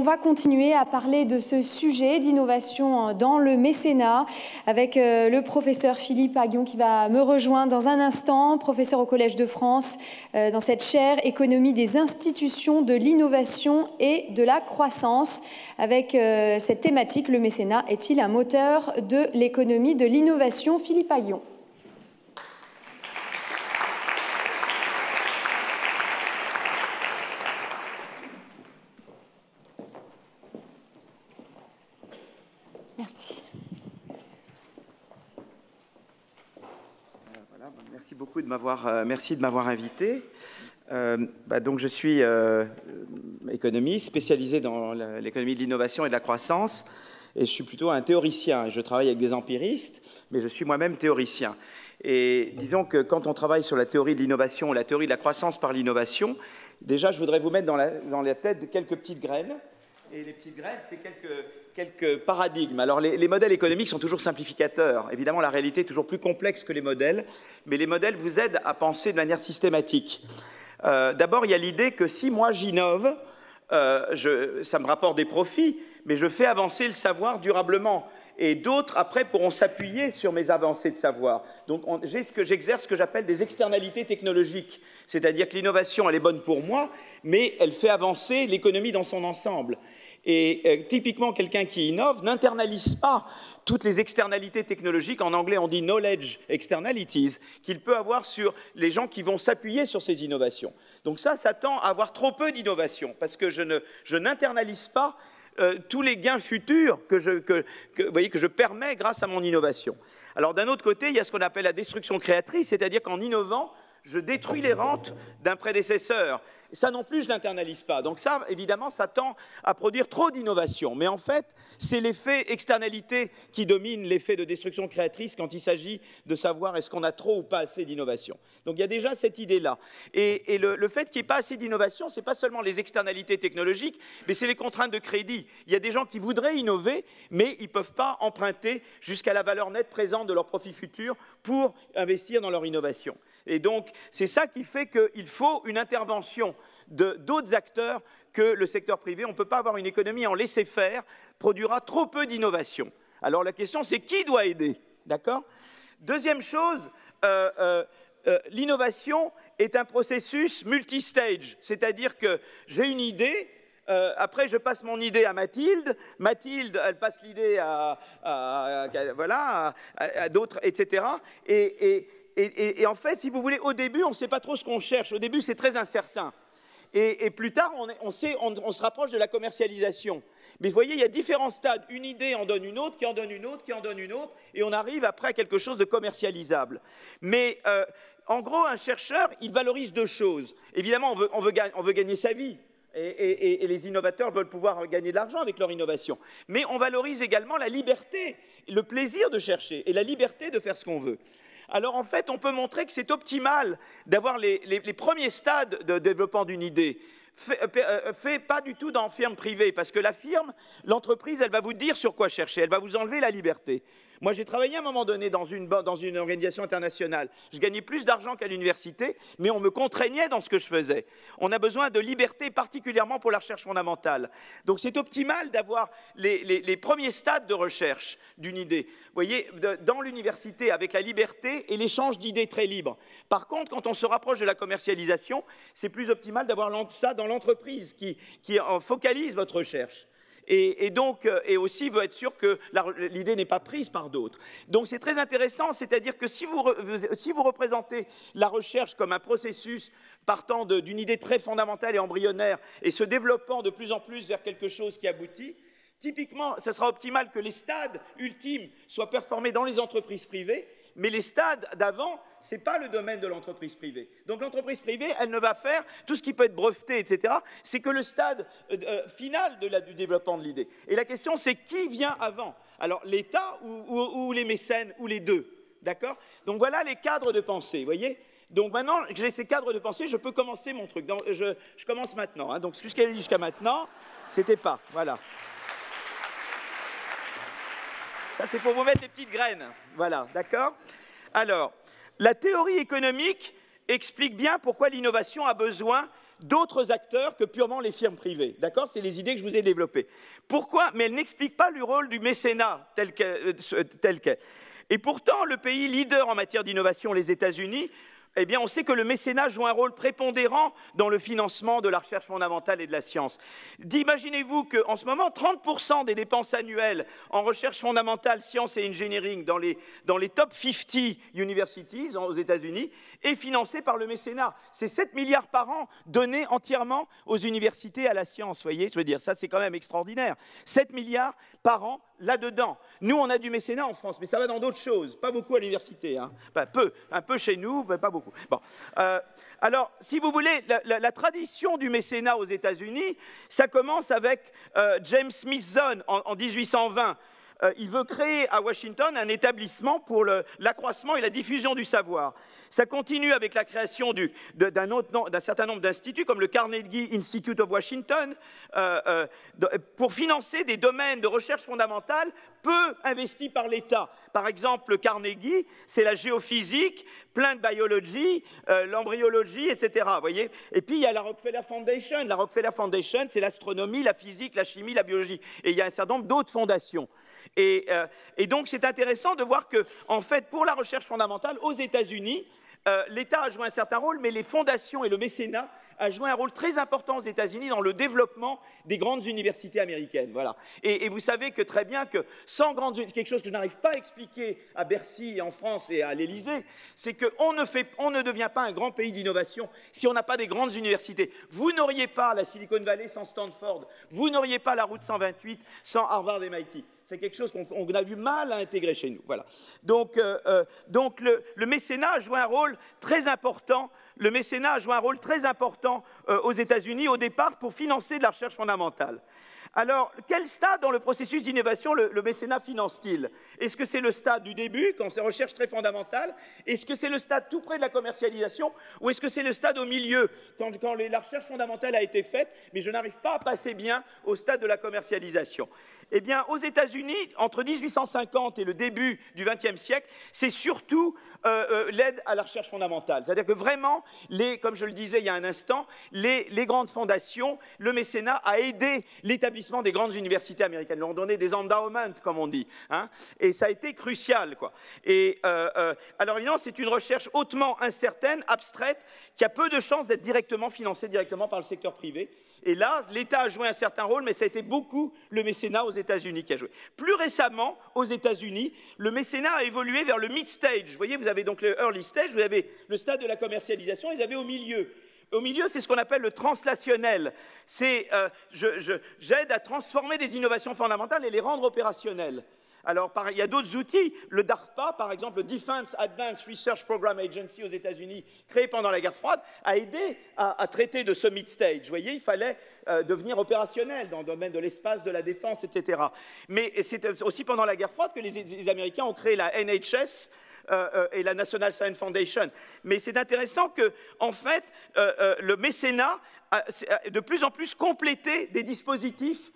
va continuer à parler de ce sujet d'innovation dans le mécénat avec le professeur Philippe Aghion qui va me rejoindre dans un instant, professeur au Collège de France dans cette chaire économie des institutions, de l'innovation et de la croissance. Avec cette thématique, le mécénat est-il un moteur de l'économie de l'innovation? Philippe Aghion. Merci. Voilà, merci beaucoup de m'avoir invité. Donc je suis économiste spécialisé dans l'économie de l'innovation et de la croissance, et je suis plutôt un théoricien. Je travaille avec des empiristes, mais je suis moi-même théoricien. Et disons que quand on travaille sur la théorie de l'innovation, la théorie de la croissance par l'innovation, déjà je voudrais vous mettre dans la tête quelques petites graines. Et les petites graines, c'est quelques paradigmes. Alors, les modèles économiques sont toujours simplificateurs. Évidemment, la réalité est toujours plus complexe que les modèles, mais les modèles vous aident à penser de manière systématique. D'abord, il y a l'idée que si moi j'innove, ça me rapporte des profits, mais je fais avancer le savoir durablement. Et d'autres, après, pourront s'appuyer sur mes avancées de savoir. Donc, j'exerce ce que j'appelle des externalités technologiques. C'est-à-dire que l'innovation, elle est bonne pour moi, mais elle fait avancer l'économie dans son ensemble. Et typiquement, quelqu'un qui innove n'internalise pas toutes les externalités technologiques, en anglais on dit knowledge externalities, qu'il peut avoir sur les gens qui vont s'appuyer sur ces innovations. Donc ça tend à avoir trop peu d'innovation, parce que je n'internalise pas tous les gains futurs que je permets grâce à mon innovation. Alors d'un autre côté, il y a ce qu'on appelle la destruction créatrice, c'est-à-dire qu'en innovant, je détruis les rentes d'un prédécesseur. Ça non plus, je ne l'internalise pas. Donc ça, évidemment, ça tend à produire trop d'innovation. Mais en fait, c'est l'effet externalité qui domine l'effet de destruction créatrice quand il s'agit de savoir est-ce qu'on a trop ou pas assez d'innovation. Donc il y a déjà cette idée-là. Et le fait qu'il n'y ait pas assez d'innovation, ce n'est pas seulement les externalités technologiques, mais c'est les contraintes de crédit. Il y a des gens qui voudraient innover, mais ils ne peuvent pas emprunter jusqu'à la valeur nette présente de leur profit futur pour investir dans leur innovation. Et donc, c'est ça qui fait qu'il faut une intervention d'autres acteurs que le secteur privé. On ne peut pas avoir une économie en laisser-faire, produira trop peu d'innovation. Alors la question, c'est qui doit aider, d'accord? Deuxième chose, l'innovation est un processus multistage, c'est-à-dire que j'ai une idée, après je passe mon idée à Mathilde, Mathilde, elle passe l'idée à d'autres, etc. Et en fait, si vous voulez, au début, on ne sait pas trop ce qu'on cherche. Au début, c'est très incertain. Et plus tard, on se rapproche de la commercialisation. Mais vous voyez, il y a différents stades. Une idée en donne une autre, qui en donne une autre, qui en donne une autre, et on arrive après à quelque chose de commercialisable. Mais en gros, un chercheur, il valorise deux choses. Évidemment, on veut gagner sa vie. Et les innovateurs veulent pouvoir gagner de l'argent avec leur innovation. Mais on valorise également la liberté, le plaisir de chercher et la liberté de faire ce qu'on veut. Alors en fait, on peut montrer que c'est optimal d'avoir les premiers stades de développement d'une idée. Fait pas du tout dans firme privée, parce que la firme, l'entreprise, elle va vous dire sur quoi chercher, elle va vous enlever la liberté. Moi, j'ai travaillé à un moment donné dans une organisation internationale. Je gagnais plus d'argent qu'à l'université, mais on me contraignait dans ce que je faisais. On a besoin de liberté, particulièrement pour la recherche fondamentale. Donc, c'est optimal d'avoir les premiers stades de recherche d'une idée. Vous voyez, dans l'université, avec la liberté et l'échange d'idées très libres. Par contre, quand on se rapproche de la commercialisation, c'est plus optimal d'avoir ça dans l'entreprise qui focalise votre recherche. Et aussi veut être sûr que l'idée n'est pas prise par d'autres. Donc c'est très intéressant, c'est-à-dire que si vous représentez la recherche comme un processus partant d'une idée très fondamentale et embryonnaire et se développant de plus en plus vers quelque chose qui aboutit, typiquement, ça sera optimal que les stades ultimes soient performés dans les entreprises privées, mais les stades d'avant, ce n'est pas le domaine de l'entreprise privée. Donc l'entreprise privée, elle ne va faire tout ce qui peut être breveté, etc. C'est que le stade final du développement de l'idée. Et la question, c'est qui vient avant? Alors l'État ou les mécènes, ou les deux, d'accord? Donc voilà les cadres de pensée, vous voyez? Donc maintenant que j'ai ces cadres de pensée, je peux commencer mon truc. Donc, je commence maintenant. Hein. Donc ce que j'ai dit jusqu'à maintenant, c'était pas. Voilà. Ça, c'est pour vous mettre les petites graines. Voilà, d'accord? Alors, la théorie économique explique bien pourquoi l'innovation a besoin d'autres acteurs que purement les firmes privées. D'accord? C'est les idées que je vous ai développées. Pourquoi? Mais elle n'explique pas le rôle du mécénat tel qu'est. Et pourtant, le pays leader en matière d'innovation, les États-Unis, eh bien, on sait que le mécénat joue un rôle prépondérant dans le financement de la recherche fondamentale et de la science. Imaginez-vous qu'en ce moment, 30% des dépenses annuelles en recherche fondamentale, science et engineering dans les top 50 universities aux États-Unis est financé par le mécénat. C'est 7 milliards par an donnés entièrement aux universités à la science. Vous voyez, je veux dire, ça c'est quand même extraordinaire. 7 milliards par an là-dedans. Nous, on a du mécénat en France, mais ça va dans d'autres choses. Pas beaucoup à l'université, hein. Enfin, un peu chez nous, mais pas beaucoup. Bon. Alors, si vous voulez, la tradition du mécénat aux États-Unis, ça commence avec James Smithson en 1820. Il veut créer à Washington un établissement pour l'accroissement et la diffusion du savoir. Ça continue avec la création d'un certain nombre d'instituts, comme le Carnegie Institute of Washington, pour financer des domaines de recherche fondamentale peu investis par l'État. Par exemple, le Carnegie, c'est la géophysique, plant biology, l'embryologie, etc. Voyez. Et puis, il y a la Rockefeller Foundation. La Rockefeller Foundation, c'est l'astronomie, la physique, la chimie, la biologie. Et il y a un certain nombre d'autres fondations. Et donc, c'est intéressant de voir que, en fait, pour la recherche fondamentale, aux États-Unis, l'État a joué un certain rôle, mais les fondations et le mécénat a joué un rôle très important aux États-Unis dans le développement des grandes universités américaines. Voilà. Et vous savez que très bien que sans quelque chose que je n'arrive pas à expliquer à Bercy, en France et à l'Élysée, c'est qu'on ne devient pas un grand pays d'innovation si on n'a pas des grandes universités. Vous n'auriez pas la Silicon Valley sans Stanford, vous n'auriez pas la route 128 sans Harvard et MIT. C'est quelque chose qu'on a du mal à intégrer chez nous. Voilà. Donc le mécénat a joué un rôle très important. Le mécénat a joué un rôle très important aux États-Unis au départ pour financer de la recherche fondamentale. Alors, quel stade dans le processus d'innovation le mécénat finance-t-il? Est-ce que c'est le stade du début, quand c'est recherche très fondamentale? Est-ce que c'est le stade tout près de la commercialisation? Ou est-ce que c'est le stade au milieu, quand la recherche fondamentale a été faite, mais je n'arrive pas à passer bien au stade de la commercialisation? Eh bien, aux États-Unis, entre 1850 et le début du XXe siècle, c'est surtout l'aide à la recherche fondamentale. C'est-à-dire que vraiment, comme je le disais il y a un instant, les grandes fondations, le mécénat a aidé l'établissement des grandes universités américaines. Ils leur ont donné des endowments, comme on dit. Hein, et ça a été crucial, quoi. Et alors, évidemment, c'est une recherche hautement incertaine, abstraite, qui a peu de chances d'être directement financée directement par le secteur privé. Et là, l'État a joué un certain rôle, mais ça a été beaucoup le mécénat aux États-Unis qui a joué. Plus récemment, aux États-Unis, le mécénat a évolué vers le mid-stage. Vous voyez, vous avez donc le early stage, vous avez le stade de la commercialisation, et vous avez au milieu. Au milieu, c'est ce qu'on appelle le translationnel. C'est j'aide à transformer des innovations fondamentales et les rendre opérationnelles. Alors, il y a d'autres outils. Le DARPA, par exemple, le Defense Advanced Research Program Agency aux États-Unis, créé pendant la guerre froide, a aidé à traiter de ce mid-stage. Vous voyez, il fallait devenir opérationnel dans le domaine de l'espace, de la défense, etc. Mais c'est aussi pendant la guerre froide que les Américains ont créé la NHS, et la National Science Foundation. Mais c'est intéressant que, en fait, le mécénat a de plus en plus complété des dispositifs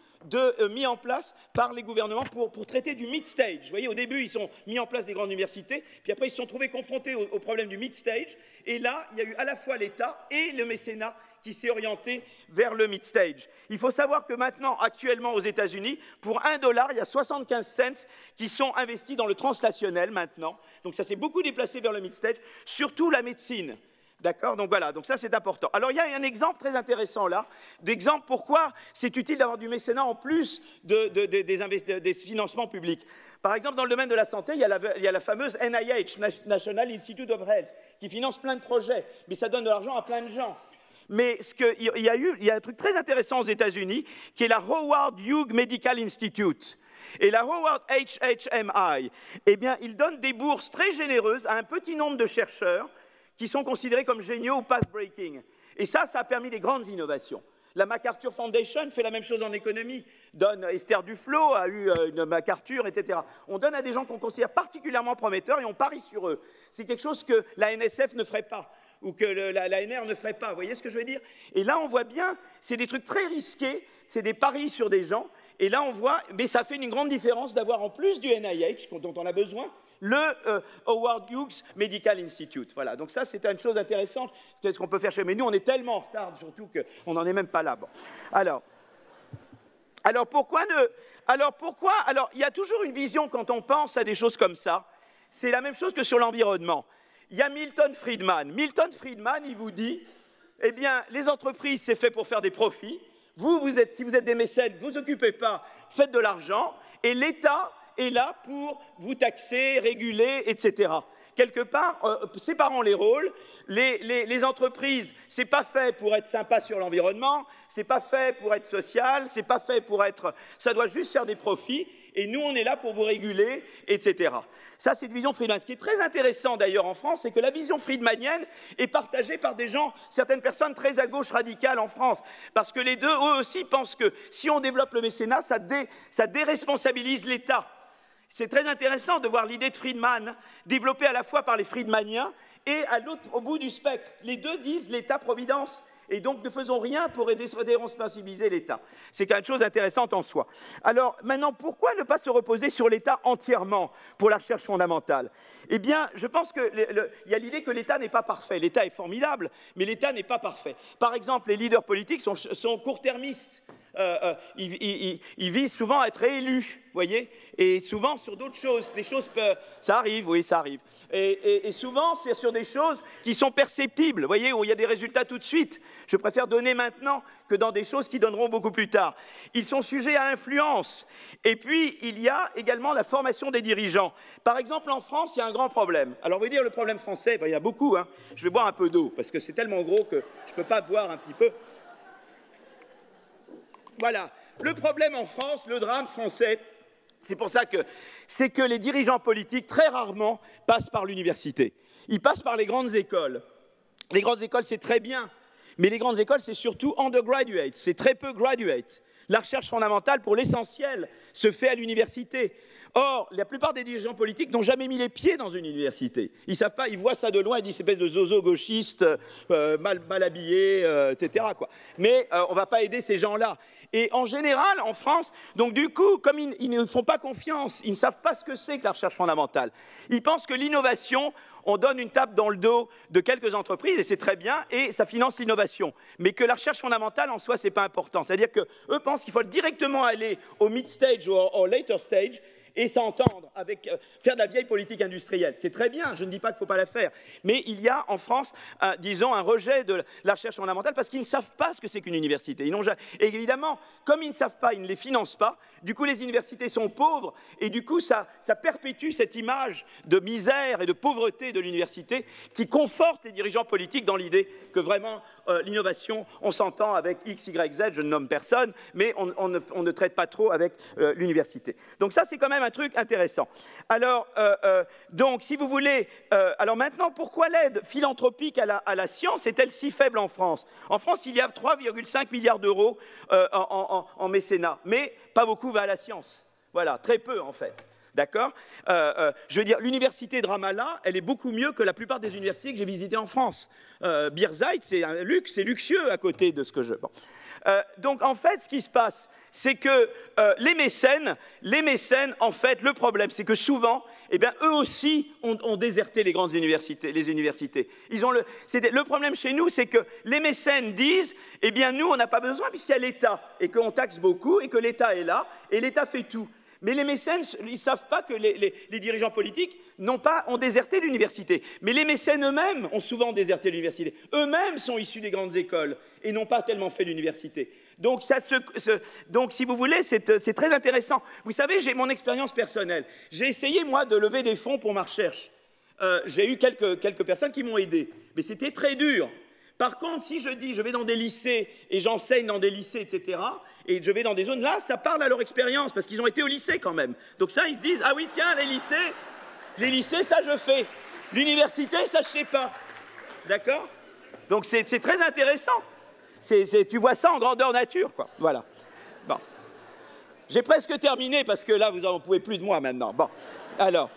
mis en place par les gouvernements pour traiter du mid-stage. Vous voyez, au début, ils ont mis en place des grandes universités, puis après, ils se sont trouvés confrontés au problème du mid-stage, et là, il y a eu à la fois l'État et le mécénat qui s'est orienté vers le mid-stage. Il faut savoir que maintenant, actuellement aux États-Unis, pour $1, il y a 75 cents qui sont investis dans le translationnel maintenant. Donc ça s'est beaucoup déplacé vers le mid-stage, surtout la médecine. D'accord? Donc voilà, donc ça c'est important. Alors il y a un exemple très intéressant là, d'exemple pourquoi c'est utile d'avoir du mécénat en plus des financements publics. Par exemple, dans le domaine de la santé, il y a la fameuse NIH, National Institute of Health, qui finance plein de projets, mais ça donne de l'argent à plein de gens. Mais il y a un truc très intéressant aux États-Unis, qui est la Howard Hughes Medical Institute. Et la Howard HHMI, eh bien, il donne des bourses très généreuses à un petit nombre de chercheurs qui sont considérés comme géniaux ou path-breaking. Et ça a permis des grandes innovations. La MacArthur Foundation fait la même chose en économie. Esther Duflo a eu une MacArthur, etc. On donne à des gens qu'on considère particulièrement prometteurs et on parie sur eux. C'est quelque chose que la NSF ne ferait pas ou que l'ANR ne ferait pas. Vous voyez ce que je veux dire? Et là, on voit bien, c'est des trucs très risqués, c'est des paris sur des gens. Et là, on voit, mais ça fait une grande différence d'avoir en plus du NIH, dont on a besoin, le Howard Hughes Medical Institute. Voilà, donc ça, c'est une chose intéressante. Qu'est-ce qu'on peut faire chez... Mais nous, on est tellement en retard, surtout qu'on n'en est même pas là. Bon. Alors, pourquoi, il y a toujours une vision quand on pense à des choses comme ça. C'est la même chose que sur l'environnement. Il y a Milton Friedman. Milton Friedman, il vous dit, eh bien, les entreprises, c'est fait pour faire des profits. Si vous êtes des mécènes, vous occupez pas, faites de l'argent, et l'État est là pour vous taxer, réguler, etc. Quelque part, séparons les rôles. Les entreprises, c'est pas fait pour être sympa sur l'environnement, c'est pas fait pour être social, c'est pas fait pour être... Ça doit juste faire des profits, et nous, on est là pour vous réguler, etc. Ça, c'est une vision Friedman. Ce qui est très intéressant, d'ailleurs, en France, c'est que la vision friedmanienne est partagée par des gens, certaines personnes très à gauche radicales en France, parce que les deux, eux aussi, pensent que si on développe le mécénat, ça déresponsabilise l'État. C'est très intéressant de voir l'idée de Friedman développée à la fois par les Friedmaniens et au bout du spectre. Les deux disent l'État-providence. Et donc, ne faisons rien pour déresponsabiliser l'État. C'est quelque chose d'intéressant en soi. Alors, maintenant, pourquoi ne pas se reposer sur l'État entièrement pour la recherche fondamentale? Eh bien, je pense qu'il y a l'idée que l'État n'est pas parfait. L'État est formidable, mais l'État n'est pas parfait. Par exemple, les leaders politiques sont court-termistes. Ils visent souvent à être réélus, vous voyez, et souvent sur d'autres choses. Les choses ça arrive, oui, ça arrive. Et souvent, c'est sur des choses qui sont perceptibles, vous voyez, où il y a des résultats tout de suite. Je préfère donner maintenant que dans des choses qui donneront beaucoup plus tard. Ils sont sujets à influence. Et puis, il y a également la formation des dirigeants. Par exemple, en France, il y a un grand problème. Alors, vous voyez dire le problème français, il y a beaucoup, hein. Je vais boire un peu d'eau, parce que c'est tellement gros que je ne peux pas boire un petit peu. Voilà, le problème en France, le drame français, c'est pour ça c'est que les dirigeants politiques, très rarement, passent par l'université. Ils passent par les grandes écoles. Les grandes écoles, c'est très bien, mais les grandes écoles, c'est surtout undergraduate, c'est très peu graduate. La recherche fondamentale, pour l'essentiel, se fait à l'université. Or, la plupart des dirigeants politiques n'ont jamais mis les pieds dans une université. Ils ne savent pas, ils voient ça de loin, ils disent espèce de zozo gauchiste, mal habillé, etc. quoi. Mais on ne va pas aider ces gens-là. Et en général, en France, donc du coup, comme ils ne font pas confiance, ils ne savent pas ce que c'est que la recherche fondamentale. Ils pensent que l'innovation, on donne une tape dans le dos de quelques entreprises, et c'est très bien, et ça finance l'innovation. Mais que la recherche fondamentale, en soi, ce n'est pas important. C'est-à-dire qu'eux pensent qu'il faut directement aller au mid-stage ou au later stage, et s'entendre avec faire de la vieille politique industrielle. C'est très bien, je ne dis pas qu'il ne faut pas la faire. Mais il y a en France, disons, un rejet de la recherche fondamentale parce qu'ils ne savent pas ce que c'est qu'une université. Et évidemment, comme ils ne savent pas, ils ne les financent pas, du coup les universités sont pauvres et du coup ça perpétue cette image de misère et de pauvreté de l'université qui conforte les dirigeants politiques dans l'idée que vraiment l'innovation, on s'entend avec X, Y, Z, je ne nomme personne, mais on ne traite pas trop avec l'université. Donc ça, c'est quand même un truc intéressant. Alors, donc, si vous voulez... alors maintenant, pourquoi l'aide philanthropique à la science est-elle si faible en France? En France, il y a 3,5 milliards d'euros en mécénat, mais pas beaucoup va à la science. Voilà, très peu en fait. D'accord? Je veux dire, l'université de Ramallah, elle est beaucoup mieux que la plupart des universités que j'ai visitées en France. Birzeit, c'est un luxe, c'est luxueux à côté de ce que je... Bon. Donc, en fait, ce qui se passe, c'est que les mécènes, en fait, le problème, c'est que souvent, eh bien, eux aussi ont déserté les grandes universités, les universités. Le problème chez nous, c'est que les mécènes disent, eh bien, nous, on n'a pas besoin puisqu'il y a l'État, et qu'on taxe beaucoup, et que l'État est là, et l'État fait tout. Mais les mécènes, ils ne savent pas que les dirigeants politiques ont déserté l'université. Mais les mécènes eux-mêmes ont souvent déserté l'université. Eux-mêmes sont issus des grandes écoles et n'ont pas tellement fait l'université. Donc, donc, si vous voulez, c'est très intéressant. Vous savez, j'ai mon expérience personnelle. J'ai essayé, moi, de lever des fonds pour ma recherche. J'ai eu quelques personnes qui m'ont aidé. Mais c'était très dur. Par contre, si je dis, je vais dans des lycées et j'enseigne dans des lycées, etc., et je vais dans des zones, là, ça parle à leur expérience, parce qu'ils ont été au lycée quand même. Donc ça, ils se disent, ah oui, tiens, les lycées, ça je fais. L'université, ça je sais pas. D'accord? Donc c'est très intéressant. Tu vois ça en grandeur nature, quoi. Voilà. Bon. J'ai presque terminé, parce que là, vous n'en pouvez plus de moi maintenant. Bon. Alors,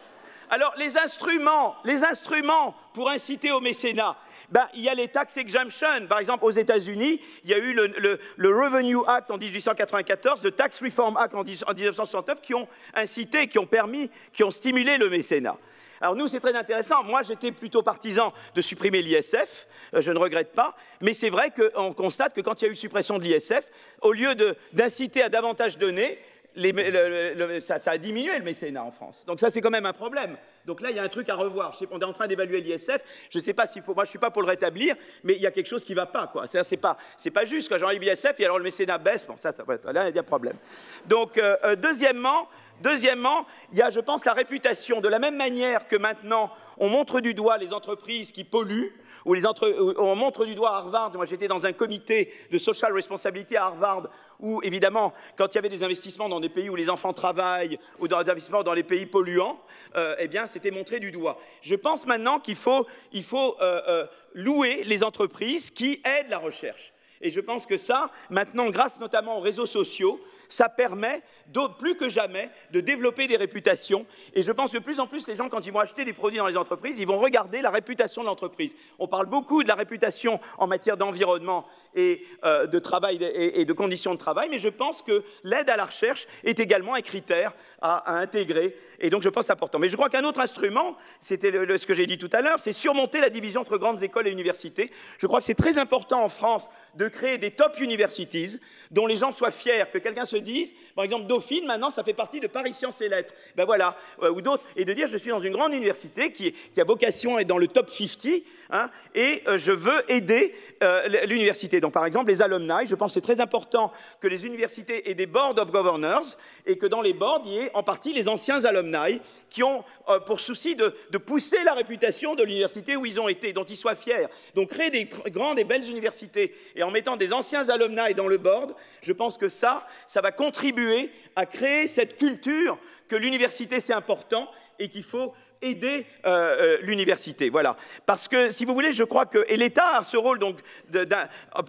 les instruments pour inciter au mécénat, ben, il y a les tax exemptions. Par exemple, aux États-Unis, il y a eu le Revenue Act en 1894, le Tax Reform Act en 1969, qui ont incité, qui ont stimulé le mécénat. Alors nous, c'est très intéressant. Moi, j'étais plutôt partisan de supprimer l'ISF, je ne regrette pas, mais c'est vrai qu'on constate que quand il y a eu suppression de l'ISF, au lieu d'inciter à davantage donner, ça a diminué le mécénat en France. Donc ça, c'est quand même un problème. Donc là, il y a un truc à revoir. On est en train d'évaluer l'ISF. Je ne sais pas s'il faut... Moi, je ne suis pas pour le rétablir, mais il y a quelque chose qui ne va pas, quoi. C'est pas juste. Quand j'enlève l'ISF, et alors le mécénat baisse, bon, là, il y a problème. Donc, deuxièmement, il y a, je pense, la réputation. De la même manière que maintenant, on montre du doigt les entreprises qui polluent, ou on montre du doigt à Harvard. Moi, j'étais dans un comité de social responsibility à Harvard, où, évidemment, quand il y avait des investissements dans des pays où les enfants travaillent, ou des investissements dans les pays polluants, eh bien, c'était montré du doigt. Je pense maintenant qu'il faut louer les entreprises qui aident la recherche. Et je pense que ça, maintenant, grâce notamment aux réseaux sociaux, ça permet, plus que jamais, de développer des réputations. Et je pense que de plus en plus, les gens, quand ils vont acheter des produits dans les entreprises, ils vont regarder la réputation de l'entreprise. On parle beaucoup de la réputation en matière d'environnement et de travail et de conditions de travail, mais je pense que l'aide à la recherche est également un critère à intégrer. Et donc, je pense que c'est important. Mais je crois qu'un autre instrument, c'était ce que j'ai dit tout à l'heure, c'est surmonter la division entre grandes écoles et universités. Je crois que c'est très important en France de créer des top universities dont les gens soient fiers, que quelqu'un se dise, par exemple, Dauphine, maintenant, ça fait partie de Paris Sciences et Lettres. Ben voilà, ou d'autres, et de dire, je suis dans une grande université qui a vocation à être dans le top 50, hein, et je veux aider l'université. Donc, par exemple, les alumni, je pense que c'est très important que les universités aient des board of governors, et que dans les boards, il y ait en partie les anciens alumni qui ont pour souci de pousser la réputation de l'université où ils ont été, dont ils soient fiers. Donc, créer des grandes et belles universités, et en mettant des anciens alumni dans le board, je pense que ça va contribuer à créer cette culture que l'université, c'est important et qu'il faut aider l'université. Voilà. Parce que, si vous voulez, je crois que... Et l'État a ce rôle, donc,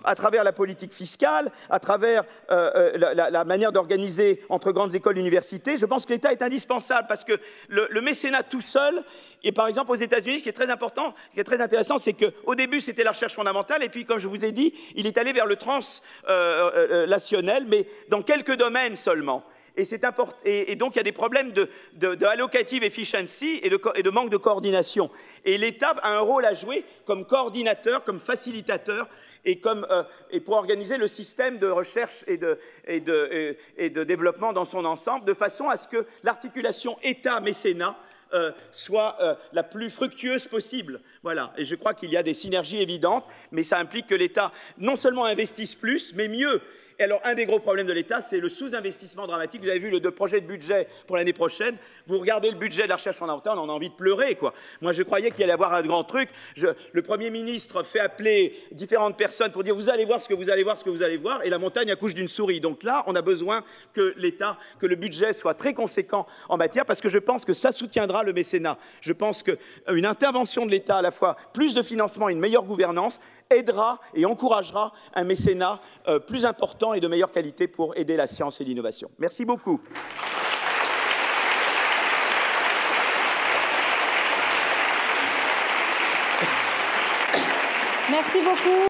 à travers la politique fiscale, à travers la manière d'organiser entre grandes écoles et universités, je pense que l'État est indispensable parce que le mécénat tout seul, et par exemple aux États-Unis, ce qui est très important, ce qui est très intéressant, c'est qu'au début, c'était la recherche fondamentale, et puis, comme je vous ai dit, il est allé vers le translationnel, mais dans quelques domaines seulement. Et c'est important. Et donc, il y a des problèmes de allocative efficiency et de manque de coordination. Et l'État a un rôle à jouer comme coordinateur, comme facilitateur, et pour organiser le système de recherche et de développement dans son ensemble, de façon à ce que l'articulation État-mécénat soit la plus fructueuse possible. Voilà. Et je crois qu'il y a des synergies évidentes, mais ça implique que l'État non seulement investisse plus, mais mieux. Et alors, un des gros problèmes de l'État, c'est le sous-investissement dramatique. Vous avez vu le projet de budget pour l'année prochaine. Vous regardez le budget de la recherche fondamentale, on a envie de pleurer, quoi. Moi, je croyais qu'il allait y avoir un grand truc. Le Premier ministre fait appeler différentes personnes pour dire « vous allez voir ce que vous allez voir, ce que vous allez voir », et la montagne accouche d'une souris. Donc là, on a besoin que l'État, que le budget soit très conséquent en matière, parce que je pense que ça soutiendra le mécénat. Je pense qu'une intervention de l'État, à la fois plus de financement et une meilleure gouvernance, aidera et encouragera un mécénat plus important et de meilleure qualité pour aider la science et l'innovation. Merci beaucoup. Merci beaucoup.